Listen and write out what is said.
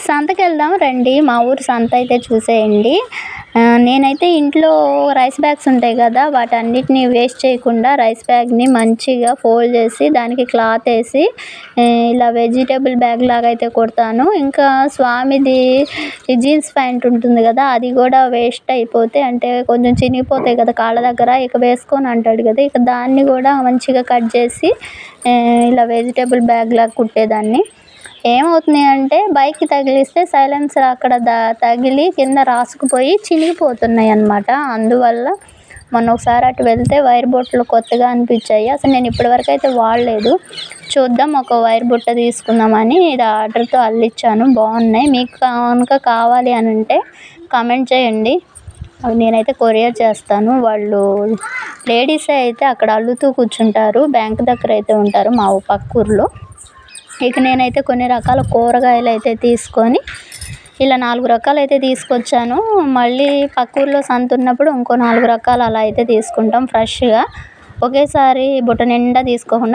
సంతకెళ్దాం రండి. మా ఊరు సంత అయితే చూసేయండి. నేనైతే ఇంట్లో రైస్ బ్యాగ్స్ ఉంటాయి కదా! వాటన్నిటిని వేస్ట్ చేయకుండా రైస్ బ్యాగ్‌ని మంచిగా ఫోల్డ్ చేసి దానికి క్లాత్ ఏసి ఇలా వెజిటబుల్ బ్యాగ్‌లాగా అయితే కుడతాను. ఇంకా స్వామిది జీన్స్ ప్యాంట్ ఉంటుంది కదా! అది కూడా వేస్ట్ అయిపోతే అంటే కొంచెం చినిగిపోతాయి కదా కాళ్ళ దగ్గర. ఇక వేసుకోను అంటాడు కదా! ఇక దాన్ని కూడా మంచిగా కట్ చేసి ఇలా వెజిటబుల్ బ్యాగ్‌లాగా కుట్టేదాన్ని. ఏమవుతుంది అంటే బైక్‌కి తగిలిస్తే సైలెన్సర్ అక్కడ తగిలి కింద రాసుకుపోయి చినిగిపోతున్నాయన్నమాట. అందువల్ల మొన్న ఒకసారి అటు వెళ్తే వైర్ బుట్టలు కొత్తగా అనిపించాయి. అసలు నేను ఇప్పటివరకు అయితే వాడలేదు. చూద్దాం ఒక వైర్ బుట్ట తీసుకుందామని ఇది ఆర్డర్‌తో అల్లిచ్చాను. బాగున్నాయి. మీకు కనుక కావాలి అని అంటే కామెంట్ చేయండి. అవి నేనైతే కొరియర్ చేస్తాను. వాళ్ళు లేడీసే అయితే అక్కడ అల్లుతూ కూర్చుంటారు. బ్యాంక్ దగ్గర అయితే ఉంటారు మా పక్క ఊర్లో. ఇక నేనైతే కొన్ని రకాల కూరగాయలు అయితే తీసుకొని ఇలా 4 రకాలైతే తీసుకొచ్చాను. మళ్ళీ పక్క ఊర్లో సంత ఉన్నప్పుడు ఇంకో 4 రకాలు అలా అయితే తీసుకుంటాం ఫ్రెష్‌గా. ఒకేసారి బుట్ట నిండా తీసుకోకుండా